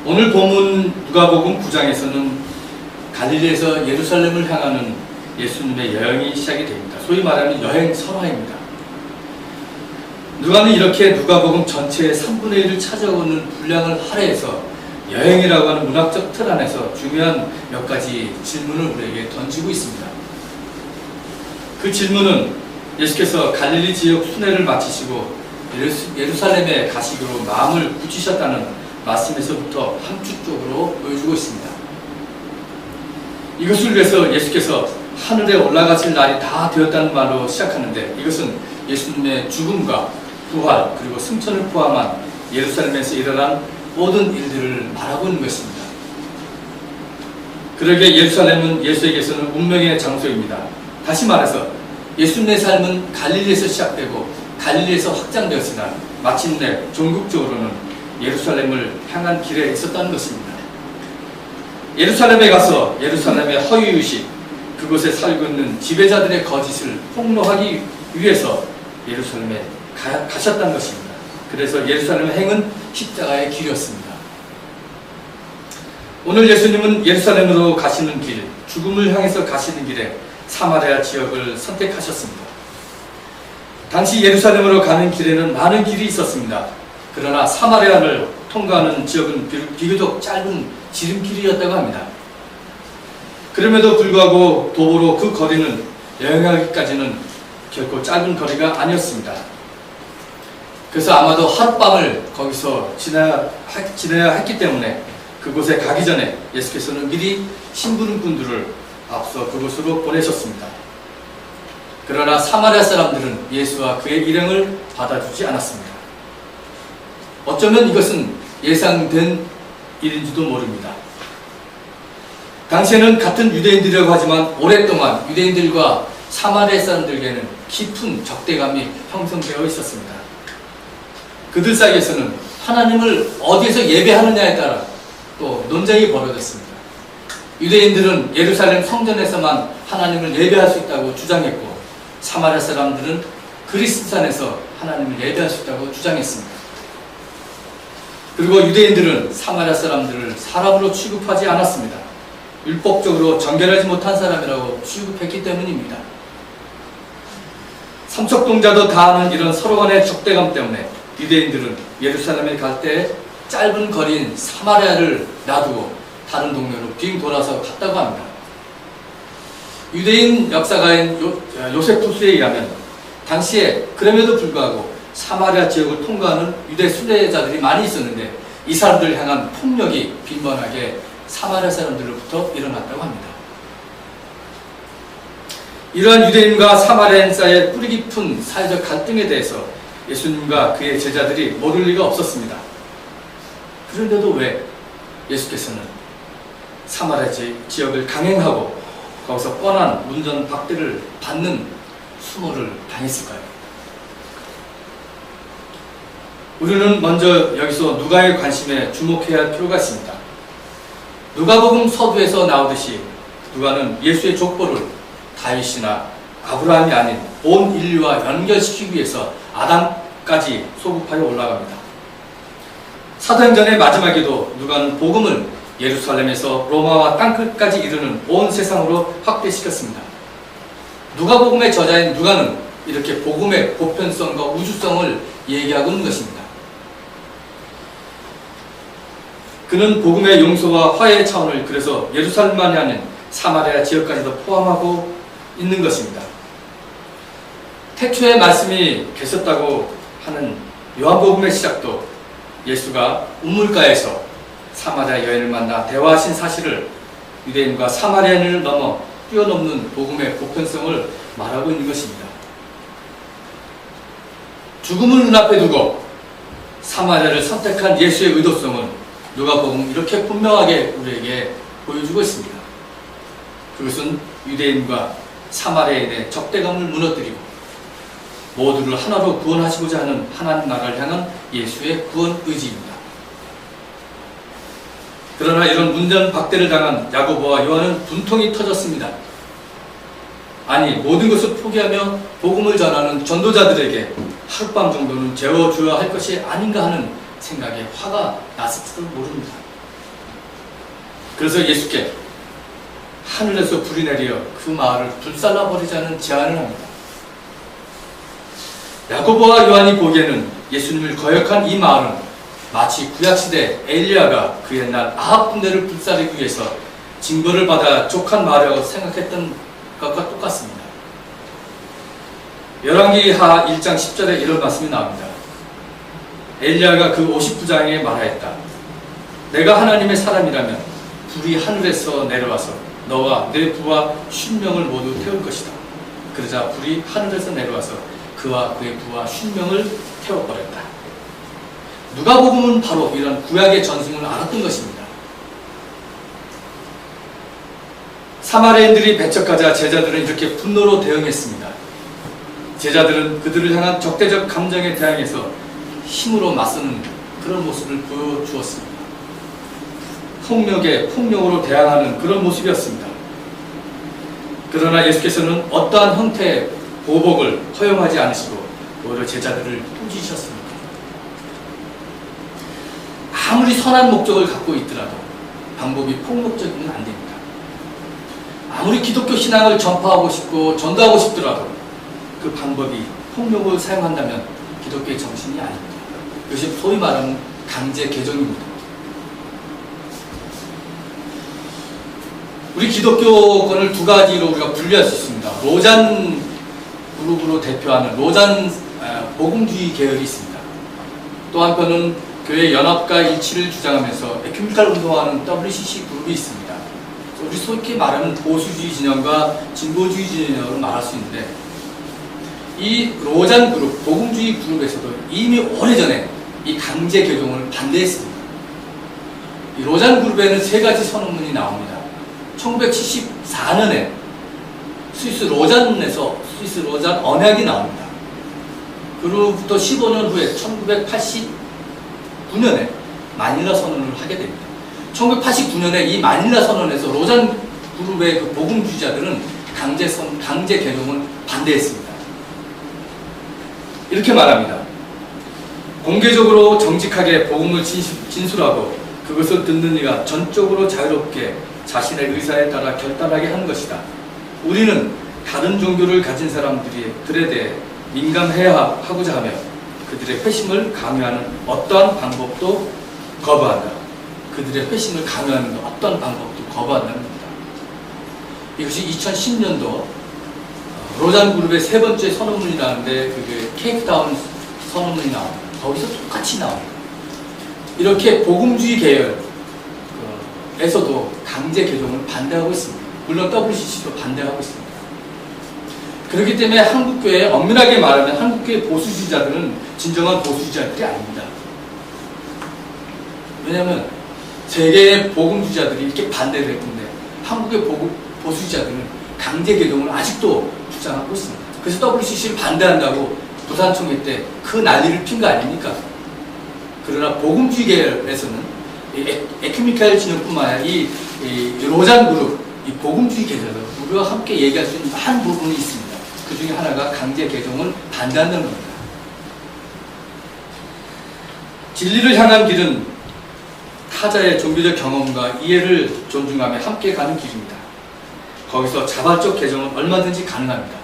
오늘 본문 누가복음 9장에서는 갈릴리에서 예루살렘을 향하는 예수님의 여행이 시작이 됩니다. 소위 말하는 여행 설화입니다. 누가는 이렇게 누가복음 전체의 3분의 1을 차지하고는 분량을 할애해서 여행이라고 하는 문학적 틀 안에서 중요한 몇 가지 질문을 우리에게 던지고 있습니다. 그 질문은 예수께서 갈릴리 지역 순회를 마치시고 예루살렘에 가시기로 마음을 굳히셨다는 말씀에서부터 함축적으로 보여주고 있습니다. 이것을 위해서 예수께서 하늘에 올라가실 날이 다 되었다는 말로 시작하는데, 이것은 예수님의 죽음과 부활 그리고 승천을 포함한 예루살렘에서 일어난 모든 일들을 말하고 있는 것입니다. 그러기에 예루살렘은 예수에게서는 운명의 장소입니다. 다시 말해서 예수님의 삶은 갈릴리에서 시작되고 갈릴리에서 확장되었으나 마침내 종국적으로는 예루살렘을 향한 길에 있었다는 것입니다. 예루살렘에 가서 예루살렘의 허위의식, 그곳에 살고 있는 지배자들의 거짓을 폭로하기 위해서 예루살렘에 가셨다는 것입니다. 그래서 예루살렘의 행은 십자가의 길이었습니다. 오늘 예수님은 예루살렘으로 가시는 길, 죽음을 향해서 가시는 길에 사마리아 지역을 선택하셨습니다. 당시 예루살렘으로 가는 길에는 많은 길이 있었습니다. 그러나 사마리아를 통과하는 지역은 비교적 짧은 지름길이었다고 합니다. 그럼에도 불구하고 도보로 그 거리는 여행하기까지는 결코 짧은 거리가 아니었습니다. 그래서 아마도 하룻밤을 거기서 지내야 했기 때문에 그곳에 가기 전에 예수께서는 미리 심부름꾼들을 앞서 그곳으로 보내셨습니다. 그러나 사마리아 사람들은 예수와 그의 일행을 받아주지 않았습니다. 어쩌면 이것은 예상된 일인지도 모릅니다. 당시에는 같은 유대인들이라고 하지만 오랫동안 유대인들과 사마리아 사람들에게는 깊은 적대감이 형성되어 있었습니다. 그들 사이에서는 하나님을 어디에서 예배하느냐에 따라 또 논쟁이 벌어졌습니다. 유대인들은 예루살렘 성전에서만 하나님을 예배할 수 있다고 주장했고, 사마리아 사람들은 그리스도산에서 하나님을 예배할 수 있다고 주장했습니다. 그리고 유대인들은 사마리아 사람들을 사람으로 취급하지 않았습니다. 율법적으로 정결하지 못한 사람이라고 취급했기 때문입니다. 삼척동자도 다 아는 이런 서로 간의 적대감 때문에 유대인들은 예루살렘에 갈 때 짧은 거리인 사마리아를 놔두고 다른 동네로 빙 돌아서 갔다고 합니다. 유대인 역사가인 요세푸스에 의하면 당시에 그럼에도 불구하고 사마리아 지역을 통과하는 유대 순례자들이 많이 있었는데 이 사람들을 향한 폭력이 빈번하게 사마리아 사람들로부터 일어났다고 합니다. 이러한 유대인과 사마리아인 사이의 뿌리 깊은 사회적 갈등에 대해서 예수님과 그의 제자들이 모를 리가 없었습니다. 그런데도 왜 예수께서는 사마리아 지역을 강행하고 거기서 뻔한 문전박대를 받는 수모를 당했을까요? 우리는 먼저 여기서 누가의 관심에 주목해야 할 필요가 있습니다. 누가복음 서두에서 나오듯이 누가는 예수의 족보를 다윗이나 아브라함이 아닌 온 인류와 연결시키기 위해서 아담까지 소급하여 올라갑니다. 사도행전의 마지막에도 누가는 복음을 예루살렘에서 로마와 땅끝까지 이르는 온 세상으로 확대시켰습니다. 누가복음의 저자인 누가는 이렇게 복음의 보편성과 우주성을 얘기하고 있는 것입니다. 그는 복음의 용서와 화해의 차원을 그래서 예루살렘만이 아닌 사마리아 지역까지도 포함하고 있는 것입니다. 태초에 말씀이 계셨다고 하는 요한복음의 시작도 예수가 우물가에서 사마리아 여인을 만나 대화하신 사실을 유대인과 사마리아인을 넘어 뛰어넘는 복음의 보편성을 말하고 있는 것입니다. 죽음을 눈앞에 두고 사마리아를 선택한 예수의 의도성은 누가복음 이렇게 분명하게 우리에게 보여주고 있습니다. 그것은 유대인과 사마리아인의 적대감을 무너뜨리고 모두를 하나로 구원하시고자 하는 하나님 나라를 향한 예수의 구원 의지입니다. 그러나 이런 문전박대를 당한 야고보와 요한은 분통이 터졌습니다. 아니, 모든 것을 포기하며 복음을 전하는 전도자들에게 하룻밤 정도는 재워줘야 할 것이 아닌가 하는 생각에 화가 났을지도 모릅니다. 그래서 예수께 하늘에서 불이 내려 그 마을을 불살라버리자는 제안을 합니다. 야고보와 요한이 보기에는 예수님을 거역한 이 마을은 마치 구약시대 엘리야가 그 옛날 아합 군대를 불살리기 위해서 징벌을 받아 족한 마을이라고 생각했던 것과 똑같습니다. 열왕기하 1장 10절에 이런 말씀이 나옵니다. 엘리야가 그 50부장에게 말하였다. 내가 하나님의 사람이라면 불이 하늘에서 내려와서 너와 내 부와 50명을 모두 태울 것이다. 그러자 불이 하늘에서 내려와서 그와 그의 부와 50명을 태워버렸다. 누가복음은 바로 이런 구약의 전승을 알았던 것입니다. 사마리아인들이 배척하자 제자들은 이렇게 분노로 대응했습니다. 제자들은 그들을 향한 적대적 감정에 대항해서 힘으로 맞서는 그런 모습을 보여주었습니다. 폭력에 폭력으로 대항하는 그런 모습이었습니다. 그러나 예수께서는 어떠한 형태의 보복을 허용하지 않으시고 오히려 제자들을 꾸짖으셨습니다. 아무리 선한 목적을 갖고 있더라도 방법이 폭력적이면 안 됩니다. 아무리 기독교 신앙을 전파하고 싶고 전도하고 싶더라도 그 방법이 폭력을 사용한다면 기독교의 정신이 아닙니다. 이것이 소위 말하는 강제 개종입니다. 우리 기독교권을 두 가지로 우리가 분리할 수 있습니다. 로잔 그룹으로 대표하는 로잔 복음주의 계열이 있습니다. 또 한편은 교회 연합과 일치를 주장하면서 에큐메니칼 운동하는 WCC 그룹이 있습니다. 우리 소위 말하는 보수주의 진영과 진보주의 진영으로 말할 수 있는데, 이 로잔 그룹, 복음주의 그룹에서도 이미 오래전에 이 강제 개종을 반대했습니다. 이 로잔 그룹에는 세 가지 선언문이 나옵니다. 1974년에 스위스 로잔에서 스위스 로잔 언약이 나옵니다. 그로부터 15년 후에 1989년에 마닐라 선언을 하게 됩니다. 1989년에 이 마닐라 선언에서 로잔 그룹의 그 복음주의자들은 강제 개종을 반대했습니다. 이렇게 말합니다. 공개적으로 정직하게 복음을 진술하고 그것을 듣는 이가 전적으로 자유롭게 자신의 의사에 따라 결단하게 하는 것이다. 우리는 다른 종교를 가진 사람들에 대해 민감해야 하고자 하며 그들의 회심을 강요하는 어떠한 방법도 거부한다. 그들의 회심을 강요하는 어떤 방법도 거부한다는 겁니다. 이것이 2010년도 로잔 그룹의 세 번째 선언문이 나오는데 그게 케이프타운 선언문이 나옵니다. 거기서 똑같이 나옵니다. 이렇게 복음주의 계열에서도 강제 개종을 반대하고 있습니다. 물론 WCC도 반대하고 있습니다. 그렇기 때문에 한국교회, 엄밀하게 말하면 한국교회 보수주의자들은 진정한 보수주의자들이 아닙니다. 왜냐하면 세계의 복음주의자들이 이렇게 반대를 했는데 한국의 보수주의자들은 강제 개종을 아직도 주장하고 있습니다. 그래서 WCC를 반대한다고 부산총회 때 그 난리를 핀 거 아닙니까? 그러나 복음주의 계열에서는 에큐메니칼 진영뿐만 아니라 이 로잔 그룹, 이 복음주의 계열에서 우리와 함께 얘기할 수 있는 한 부분이 있습니다. 그 중에 하나가 강제 개종을 반대한다는 겁니다. 진리를 향한 길은 타자의 종교적 경험과 이해를 존중하며 함께 가는 길입니다. 거기서 자발적 개종은 얼마든지 가능합니다.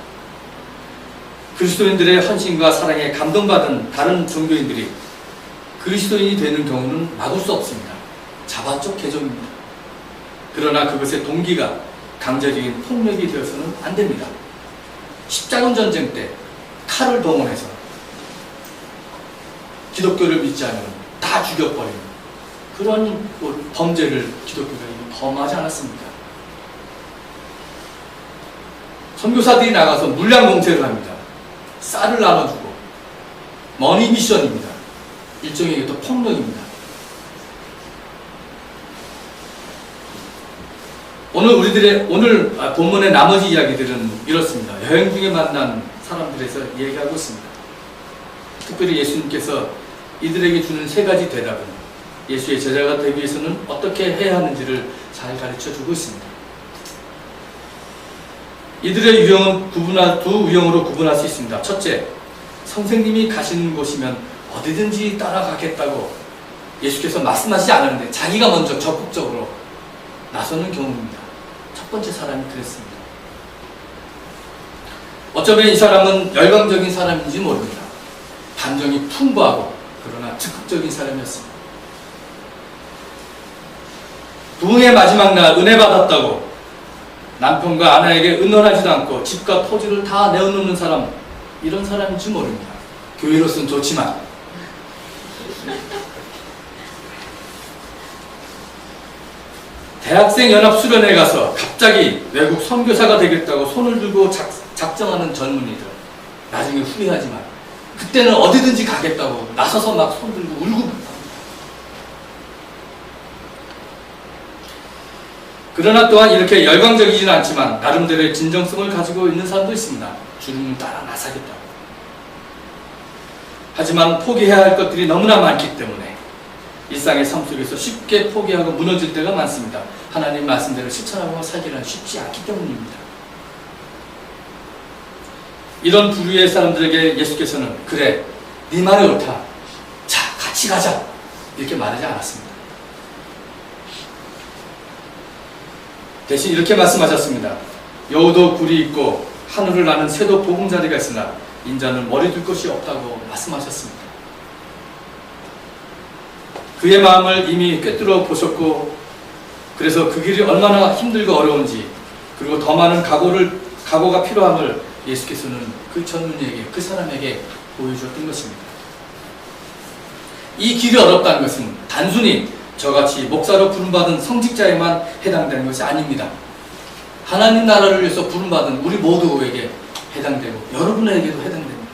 그리스도인들의 헌신과 사랑에 감동받은 다른 종교인들이 그리스도인이 되는 경우는 막을 수 없습니다. 자발적 개종입니다. 그러나 그것의 동기가 강제적인 폭력이 되어서는 안 됩니다. 십자군 전쟁 때 칼을 동원해서 기독교를 믿지 않으면 다 죽여버리는 그런 범죄를 기독교가 범하지 않았습니까? 선교사들이 나가서 물량 공세를 합니다. 쌀을 나눠주고 머니 미션입니다. 일종의 또 폭력입니다. 오늘 본문의 나머지 이야기들은 이렇습니다. 여행 중에 만난 사람들에서 얘기하고 있습니다. 특별히 예수님께서 이들에게 주는 세 가지 대답은 예수의 제자가 되기 위해서는 어떻게 해야 하는지를 잘 가르쳐 주고 있습니다. 이들의 유형은 두 유형으로 구분할 수 있습니다. 첫째, 선생님이 가시는 곳이면 어디든지 따라가겠다고 예수께서 말씀하시지 않았는데 자기가 먼저 적극적으로 나서는 경우입니다. 첫 번째 사람이 그랬습니다. 어쩌면 이 사람은 열광적인 사람인지 모릅니다. 감정이 풍부하고 그러나 적극적인 사람이었습니다. 부흥의 마지막 날 은혜 받았다고 남편과 아내에게 의논하지도 않고 집과 토지를 다 내어놓는 사람, 이런 사람인지 모릅니다. 교회로서는 좋지만 대학생 연합 수련회 가서 갑자기 외국 선교사가 되겠다고 손을 들고 작정하는 젊은이들, 나중에 후회하지만 그때는 어디든지 가겠다고 나서서 막 손 들고 울고. 그러나 또한 이렇게 열광적이지는 않지만 나름대로의 진정성을 가지고 있는 사람도 있습니다. 주님을 따라 나서겠다고. 하지만 포기해야 할 것들이 너무나 많기 때문에 일상의 삶 속에서 쉽게 포기하고 무너질 때가 많습니다. 하나님 말씀대로 실천하고 살기는 쉽지 않기 때문입니다. 이런 부류의 사람들에게 예수께서는 그래, 네 말이 옳다, 자 같이 가자, 이렇게 말하지 않았습니다. 대신 이렇게 말씀하셨습니다. 여우도 굴이 있고 하늘을 나는 새도 보금자리가 있으나 인자는 머리 둘 것이 없다고 말씀하셨습니다. 그의 마음을 이미 꿰뚫어 보셨고, 그래서 그 길이 얼마나 힘들고 어려운지, 그리고 더 많은 각오가 필요함을 예수께서는 그 젊은이에게, 그 사람에게 보여주었던 것입니다. 이 길이 어렵다는 것은 단순히 저같이 목사로 부름받은 성직자에만 해당되는 것이 아닙니다. 하나님 나라를 위해서 부름받은 우리 모두에게 해당되고 여러분에게도 해당됩니다.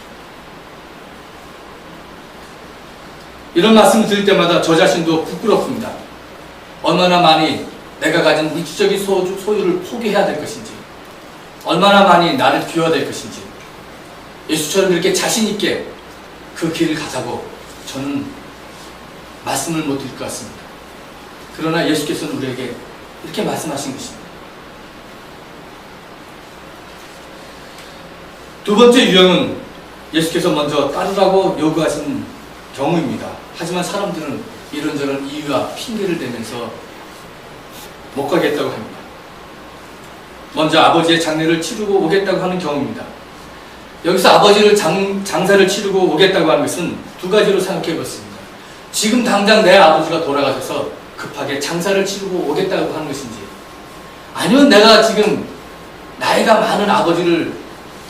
이런 말씀을 드릴 때마다 저 자신도 부끄럽습니다. 얼마나 많이 내가 가진 물질적인 소유를 포기해야 될 것인지, 얼마나 많이 나를 비워야 될 것인지, 예수처럼 이렇게 자신있게 그 길을 가자고 저는 말씀을 못 드릴 것 같습니다. 그러나 예수께서는 우리에게 이렇게 말씀하신 것입니다. 두 번째 유형은 예수께서 먼저 따르라고 요구하신 경우입니다. 하지만 사람들은 이런저런 이유와 핑계를 대면서 못 가겠다고 합니다. 먼저 아버지의 장례를 치르고 오겠다고 하는 경우입니다. 여기서 아버지를 장사를 치르고 오겠다고 하는 것은 두 가지로 생각해 봤습니다. 지금 당장 내 아버지가 돌아가셔서 급하게 장사를 치르고 오겠다고 하는 것인지, 아니면 내가 지금 나이가 많은 아버지를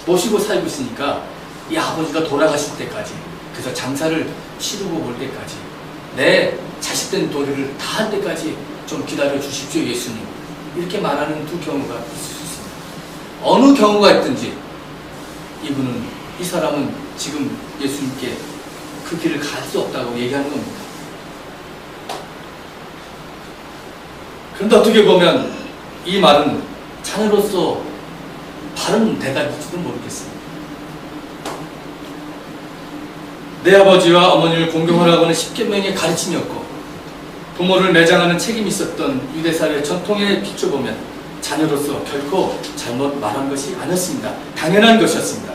모시고 살고 있으니까 이 아버지가 돌아가실 때까지, 그래서 장사를 치르고 올 때까지, 내 자식된 도리를 다 할 때까지 좀 기다려 주십시오 예수님, 이렇게 말하는 두 경우가 있을 수 있습니다. 어느 경우가 있든지 이 사람은 지금 예수님께 그 길을 갈 수 없다고 얘기하는 겁니다. 그런데 어떻게 보면 이 말은 자녀로서 바른 대답일지도 모르겠습니다. 내 아버지와 어머니를 공경하라고는 십계명의 가르침이었고, 부모를 매장하는 책임이 있었던 유대사회의 전통에 비춰보면 자녀로서 결코 잘못 말한 것이 아니었습니다. 당연한 것이었습니다.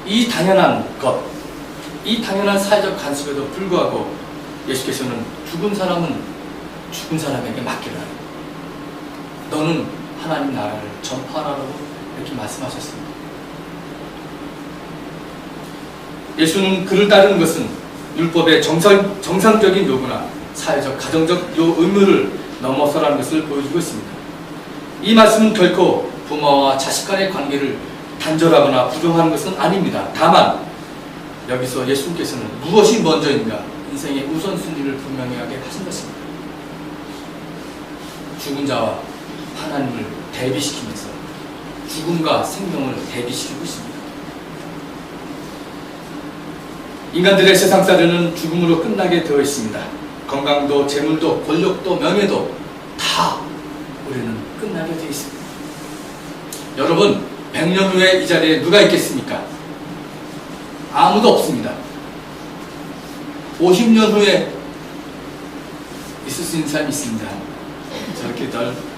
이 당연한 것, 이 당연한 사회적 간섭에도 불구하고 예수께서는 죽은 사람은 죽은 사람에게 맡기라, 너는 하나님 나라를 전파하라고 이렇게 말씀하셨습니다. 예수는 그를 따르는 것은 율법의 정상적인 요구나 사회적 가정적 의무를 넘어서라는 것을 보여주고 있습니다. 이 말씀은 결코 부모와 자식 간의 관계를 단절하거나 부정하는 것은 아닙니다. 다만 여기서 예수님께서는 무엇이 먼저인가, 인생의 우선순위를 분명하게 하신 것입니다. 죽은 자와 하나님을 대비시키면서 죽음과 생명을 대비시키고 있습니다. 인간들의 세상살이는 죽음으로 끝나게 되어 있습니다. 건강도 재물도 권력도 명예도 다 우리는 끝나게 되어 있습니다. 여러분, 100년 후에 이 자리에 누가 있겠습니까? 아무도 없습니다. 50년 후에 있을 수 있는 사람이 있습니다. 저렇게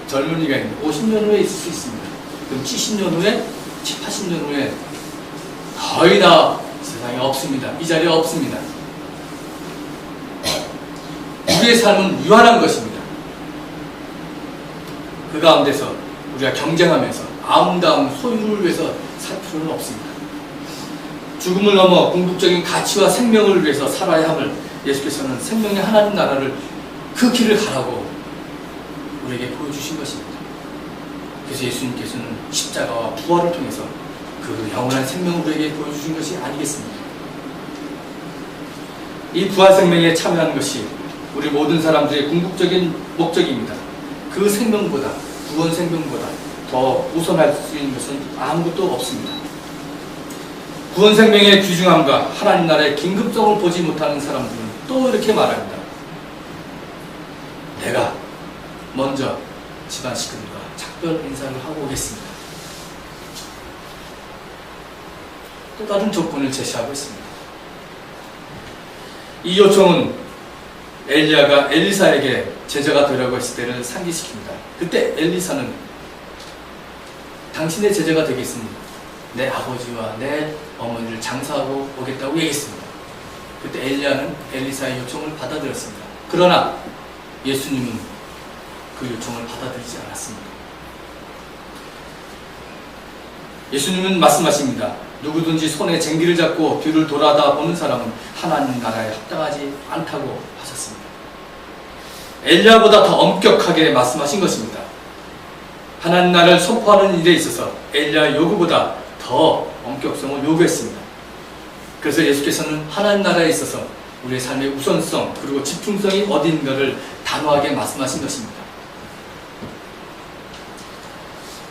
젊은이가 있는데 50년 후에 있을 수 있습니다. 그럼 70년 후에, 80년 후에 거의 다 세상에 없습니다. 이 자리에 없습니다. 우리의 삶은 유한한 것입니다. 그 가운데서 우리가 경쟁하면서 아웅다웅 소유를 위해서 살 필요는 없습니다. 죽음을 넘어 궁극적인 가치와 생명을 위해서 살아야 함을 예수께서는 생명의 하나님 나라를 그 길을 가라고 우리에게 보여주신 것입니다. 그래서 예수님께서는 십자가와 부활을 통해서 그 영원한 생명을 우리에게 보여주신 것이 아니겠습니까? 이 부활 생명에 참여하는 것이 우리 모든 사람들의 궁극적인 목적입니다. 그 생명보다, 구원 생명보다 더 우선할 수 있는 것은 아무것도 없습니다. 구원 생명의 귀중함과 하나님 나라의 긴급성을 보지 못하는 사람들은 또 이렇게 말합니다. 내가 먼저 집안 식구들과 작별 인사를 하고 오겠습니다. 또 다른 조건을 제시하고 있습니다. 이 요청은 엘리야가 엘리사에게 제자가 되라고 했을 때를 상기시킵니다. 그때 엘리사는 당신의 제자가 되겠으니 내 아버지와 내 어머니를 장사하고 오겠다고 얘기했습니다. 그때 엘리야는 엘리사의 요청을 받아들였습니다. 그러나 예수님은 그 요청을 받아들이지 않았습니다. 예수님은 말씀하십니다. 누구든지 손에 쟁기를 잡고 뒤를 돌아다 보는 사람은 하나님 나라에 합당하지 않다고 하셨습니다. 엘리야보다 더 엄격하게 말씀하신 것입니다. 하나님 나라를 선포하는 일에 있어서 엘리야의 요구보다 더 엄격성을 요구했습니다. 그래서 예수께서는 하나님 나라에 있어서 우리의 삶의 우선성 그리고 집중성이 어디인가를 단호하게 말씀하신 것입니다.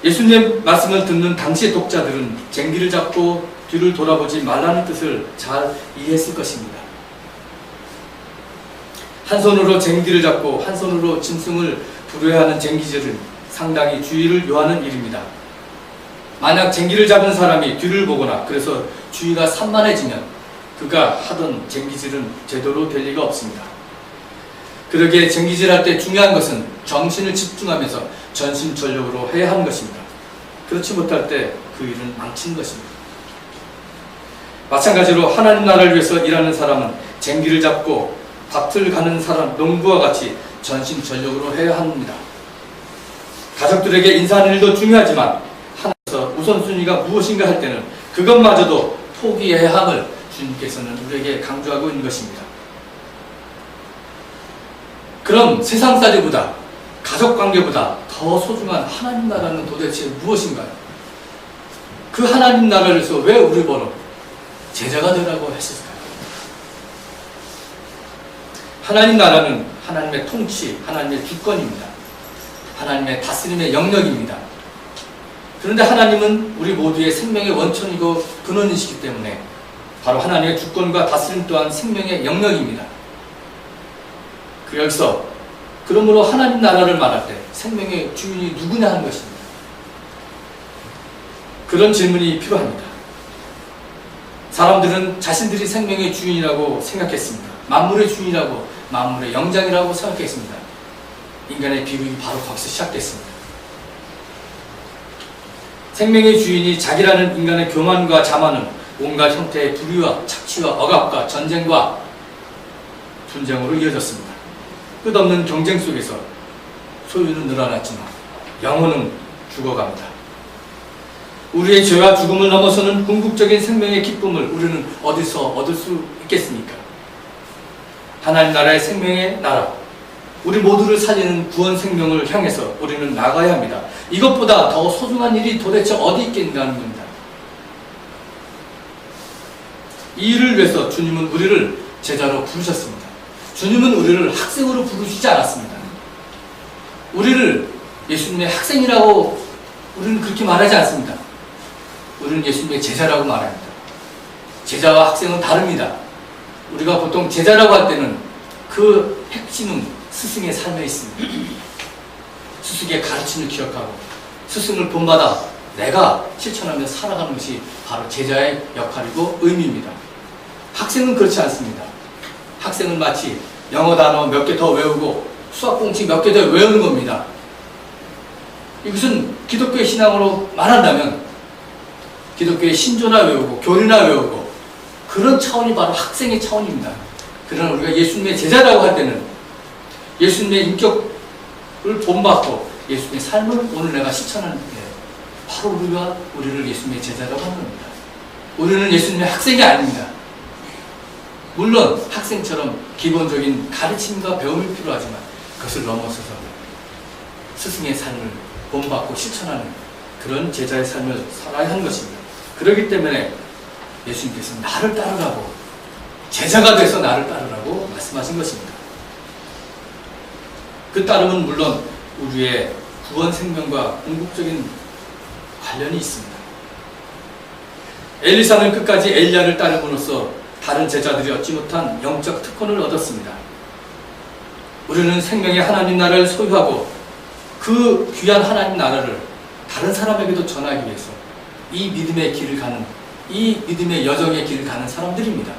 예수님의 말씀을 듣는 당시의 독자들은 쟁기를 잡고 뒤를 돌아보지 말라는 뜻을 잘 이해했을 것입니다. 한 손으로 쟁기를 잡고 한 손으로 짐승을 부려야 하는 쟁기질은 상당히 주의를 요하는 일입니다. 만약 쟁기를 잡은 사람이 뒤를 보거나 그래서 주의가 산만해지면 그가 하던 쟁기질은 제대로 될 리가 없습니다. 그러기에 쟁기질할 때 중요한 것은 정신을 집중하면서 전심전력으로 해야 하는 것입니다. 그렇지 못할 때 그 일은 망친 것입니다. 마찬가지로 하나님 나라를 위해서 일하는 사람은 쟁기를 잡고 밭을 가는 사람, 농부와 같이 전심전력으로 해야 합니다. 가족들에게 인사하는 일도 중요하지만 하나님께서 우선순위가 무엇인가 할 때는 그것마저도 포기해야 함을 주님께서는 우리에게 강조하고 있는 것입니다. 그럼 세상살이보다 가족관계보다 더 소중한 하나님 나라는 도대체 무엇인가요? 그 하나님 나라를 위해서 왜 우리 보러 제자가 되라고 했을까요? 하나님 나라는 하나님의 통치, 하나님의 주권입니다. 하나님의 다스림의 영역입니다. 그런데 하나님은 우리 모두의 생명의 원천이고 근원이시기 때문에 바로 하나님의 주권과 다스림 또한 생명의 영역입니다. 그러므로 하나님 나라를 말할 때 생명의 주인이 누구냐 하는 것입니다. 그런 질문이 필요합니다. 사람들은 자신들이 생명의 주인이라고 생각했습니다. 만물의 주인이라고, 만물의 영장이라고 생각했습니다. 인간의 비극이 바로 거기서 시작됐습니다. 생명의 주인이 자기라는 인간의 교만과 자만은 온갖 형태의 불의와 착취와 억압과 전쟁과 분쟁으로 이어졌습니다. 끝없는 경쟁 속에서 소유는 늘어났지만 영혼은 죽어갑니다. 우리의 죄와 죽음을 넘어서는 궁극적인 생명의 기쁨을 우리는 어디서 얻을 수 있겠습니까? 하나님 나라의 생명의 나라, 우리 모두를 살리는 구원 생명을 향해서 우리는 나가야 합니다. 이것보다 더 소중한 일이 도대체 어디 있겠는가 하는 겁니다. 이 일을 위해서 주님은 우리를 제자로 부르셨습니다. 주님은 우리를 학생으로 부르시지 않았습니다. 우리를 예수님의 학생이라고 우리는 그렇게 말하지 않습니다. 우리는 예수님의 제자라고 말합니다. 제자와 학생은 다릅니다. 우리가 보통 제자라고 할 때는 그 핵심은 스승의 삶에 있습니다. 스승의 가르침을 기억하고 스승을 본받아 내가 실천하며 살아가는 것이 바로 제자의 역할이고 의미입니다. 학생은 그렇지 않습니다. 학생은 마치 영어 단어 몇 개 더 외우고 수학 공식 몇 개 더 외우는 겁니다. 이것은 기독교의 신앙으로 말한다면 기독교의 신조나 외우고 교리나 외우고 그런 차원이 바로 학생의 차원입니다. 그러나 우리가 예수님의 제자라고 할 때는 예수님의 인격을 본받고 예수님의 삶을 오늘 내가 실천하는 게 바로 우리를 예수님의 제자라고 하는 겁니다. 우리는 예수님의 학생이 아닙니다. 물론 학생처럼 기본적인 가르침과 배움이 필요하지만 그것을 넘어서서 스승의 삶을 본받고 실천하는 그런 제자의 삶을 살아야 하는 것입니다. 그렇기 때문에 예수님께서 나를 따르라고, 제자가 돼서 나를 따르라고 말씀하신 것입니다. 그 따름은 물론 우리의 구원 생명과 궁극적인 관련이 있습니다. 엘리사는 끝까지 엘리야를 따름으로써 다른 제자들이 얻지 못한 영적 특권을 얻었습니다. 우리는 생명의 하나님 나라를 소유하고 그 귀한 하나님 나라를 다른 사람에게도 전하기 위해서 이 믿음의 길을 가는, 이 믿음의 여정의 길을 가는 사람들입니다.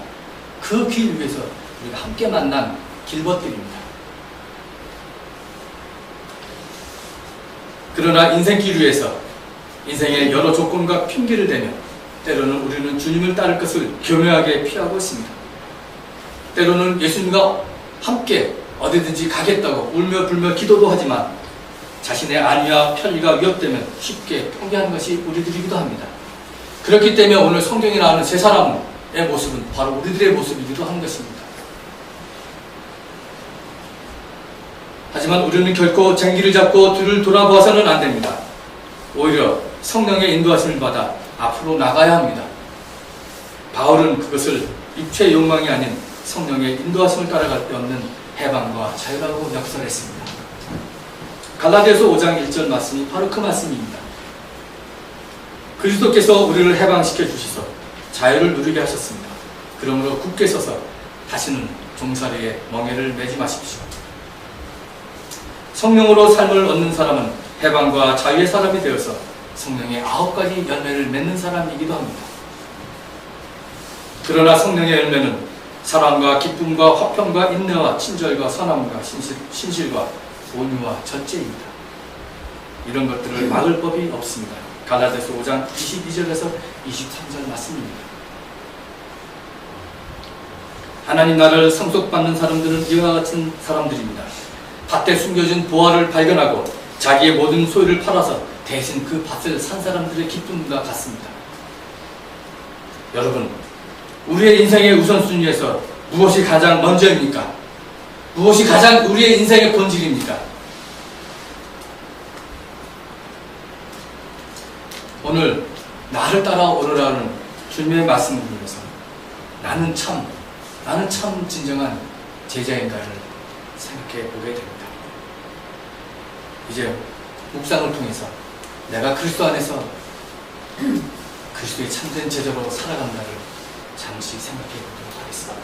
그 길 위해서 우리가 함께 만난 길벗들입니다. 그러나 인생길 위에서 인생의 여러 조건과 핑계를 대며 때로는 우리는 주님을 따를 것을 교묘하게 피하고 있습니다. 때로는 예수님과 함께 어디든지 가겠다고 울며 불며 기도도 하지만 자신의 안위와 편리가 위협되면 쉽게 포기하는 것이 우리들이기도 합니다. 그렇기 때문에 오늘 성경에 나오는 세 사람의 모습은 바로 우리들의 모습이기도 하는 것입니다. 하지만 우리는 결코 쟁기를 잡고 뒤를 돌아보아서는 안 됩니다. 오히려 성령의 인도하심을 받아 앞으로 나가야 합니다. 바울은 그것을 육체의 욕망이 아닌 성령의 인도하심을 따라갈 때 얻는 해방과 자유라고 역설했습니다. 갈라디아서 5장 1절 말씀이 바로 그 말씀입니다. 그리스도께서 우리를 해방시켜 주셔서 자유를 누리게 하셨습니다. 그러므로 굳게 서서 다시는 종살이의 멍에를 매지 마십시오. 성령으로 삶을 얻는 사람은 해방과 자유의 사람이 되어서 성령의 9가지 열매를 맺는 사람이기도 합니다. 그러나 성령의 열매는 사랑과 기쁨과 화평과 인내와 친절과 선함과 신실과 온유와 절제입니다. 이런 것들을 막을 법이 없습니다. 갈라디아서 5장 22절에서 23절 말씀입니다. 하나님 나라를 상속받는 사람들은 이와 같은 사람들입니다. 밭에 숨겨진 보화를 발견하고 자기의 모든 소유를 팔아서 대신 그 밭을 산 사람들의 기쁨과 같습니다. 여러분, 우리의 인생의 우선순위에서 무엇이 가장 먼저입니까? 무엇이 가장 우리의 인생의 본질입니까? 오늘 나를 따라오르라는 주님의 말씀을 보면서 나는 참 진정한 제자인가를 생각해 보게 됩니다. 이제 묵상을 통해서 내가 그리스도 안에서 그리스도의 참된 제자로 살아간다를 잠시 생각해 보도록 하겠습니다.